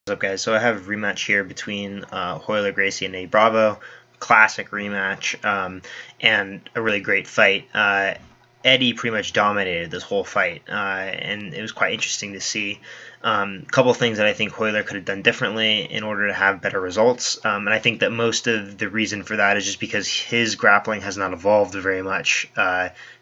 What's up, guys? So I have a rematch here between Royler Gracie and Eddie Bravo. Classic rematch, and a really great fight. Eddie pretty much dominated this whole fight, and it was quite interesting to see. A couple of things that I think Royler could have done differently in order to have better results, and I think that most of the reason for that is just because his grappling has not evolved very much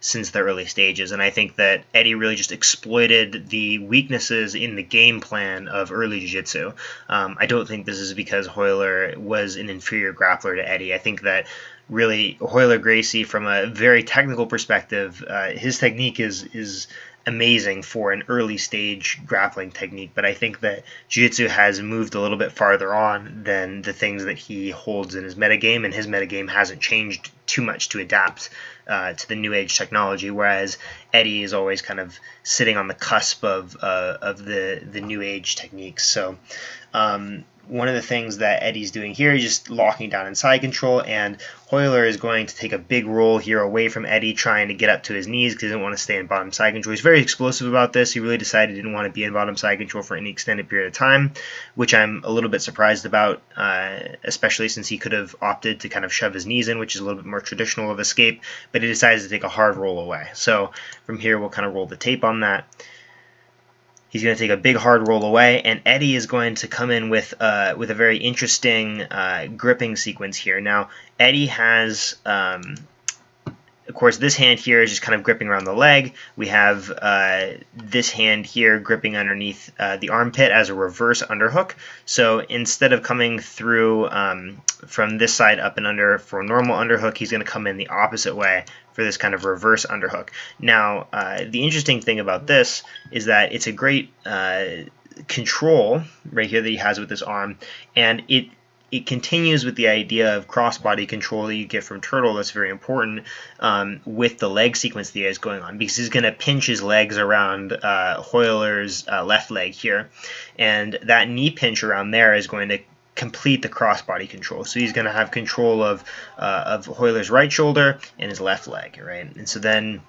since the early stages, and I think that Eddie really just exploited the weaknesses in the game plan of early jiu-jitsu. I don't think this is because Royler was an inferior grappler to Eddie. I think that really Royler Gracie, from a very technical perspective, his technique is amazing for an early stage grappling technique, but I think that jiu-jitsu has moved a little bit farther on than the things that he holds in his metagame, and his metagame hasn't changed too much to adapt to the new age technology, whereas Eddie is always kind of sitting on the cusp of the new age techniques. So one of the things that Eddie's doing here is just locking down in side control, and Royler is going to take a big roll here away from Eddie, trying to get up to his knees because he doesn't want to stay in bottom side control. He's very explosive about this. He really decided he didn't want to be in bottom side control for any extended period of time, which I'm a little bit surprised about, especially since he could have opted to kind of shove his knees in, which is a little bit more traditional of escape, but he decides to take a hard roll away. So from here, we'll kind of roll the tape on that. He's going to take a big hard roll away, and Eddie is going to come in with a very interesting gripping sequence here. Now, Eddie has, of course, this hand here is just kind of gripping around the leg. We have this hand here gripping underneath the armpit as a reverse underhook. So instead of coming through from this side up and under for a normal underhook, he's going to come in the opposite way for this kind of reverse underhook. Now, the interesting thing about this is that it's a great control right here that he has with this arm, and it continues with the idea of cross-body control that you get from Turtle. That's very important with the leg sequence that he has going on, because he's going to pinch his legs around Royler's left leg here, and that knee pinch around there is going to complete the cross-body control. So he's going to have control of Royler's right shoulder and his left leg, right? And so then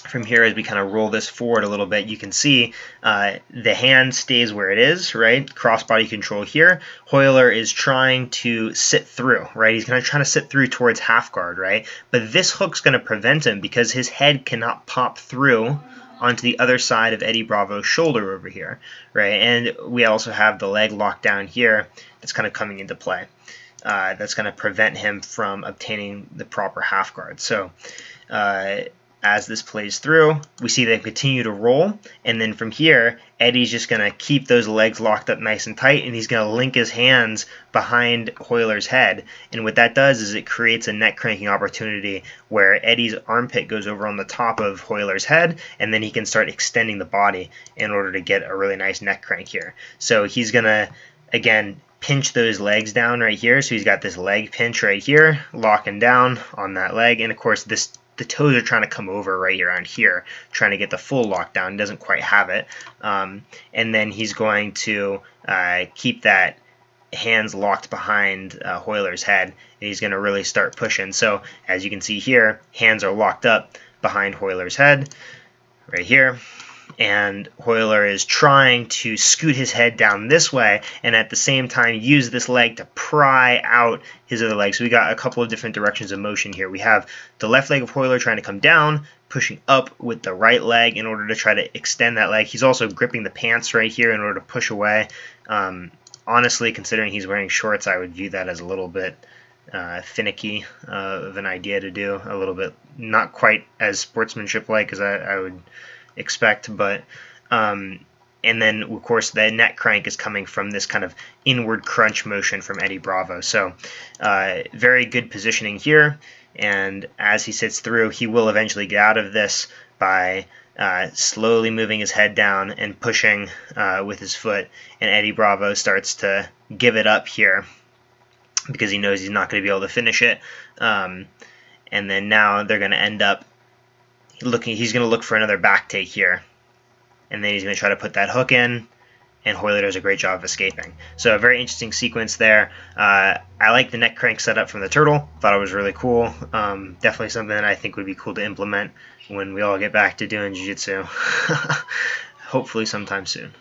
from here, as we kind of roll this forward a little bit, you can see the hand stays where it is, right? Cross-body control here. Royler is trying to sit through, right? He's going to try to sit through towards half guard, right? But this hook's going to prevent him because his head cannot pop through onto the other side of Eddie Bravo's shoulder over here, right? And we also have the leg locked down here that's kind of coming into play. That's going to prevent him from obtaining the proper half guard. So as this plays through, we see them continue to roll, and then from here, Eddie's just going to keep those legs locked up nice and tight, and he's going to link his hands behind Royler's head. And what that does is it creates a neck cranking opportunity where Eddie's armpit goes over on the top of Royler's head, and then he can start extending the body in order to get a really nice neck crank here. So he's going to, again, pinch those legs down right here. So he's got this leg pinch right here, locking down on that leg, and of course the toes are trying to come over right around here, trying to get the full lockdown. Doesn't quite have it. And then he's going to keep that hands locked behind Royler's head, and he's going to really start pushing. So as you can see here, hands are locked up behind Royler's head right here. And Royler is trying to scoot his head down this way and at the same time use this leg to pry out his other leg. So we got a couple of different directions of motion here. We have the left leg of Royler trying to come down, pushing up with the right leg in order to try to extend that leg. He's also gripping the pants right here in order to push away. Honestly, considering he's wearing shorts, I would view that as a little bit finicky of an idea to do. A little bit not quite as sportsmanship-like as I would expect, but and then of course the neck crank is coming from this kind of inward crunch motion from Eddie Bravo. So very good positioning here, and as he sits through, he will eventually get out of this by slowly moving his head down and pushing with his foot, and Eddie Bravo starts to give it up here because he knows he's not going to be able to finish it, and then now they're going to end up he's going to look for another back take here, and then he's going to try to put that hook in, and Royler does a great job of escaping. So a very interesting sequence there. I like the neck crank setup from the Turtle. Thought it was really cool. Definitely something that I think would be cool to implement when we all get back to doing jiu-jitsu. Hopefully sometime soon.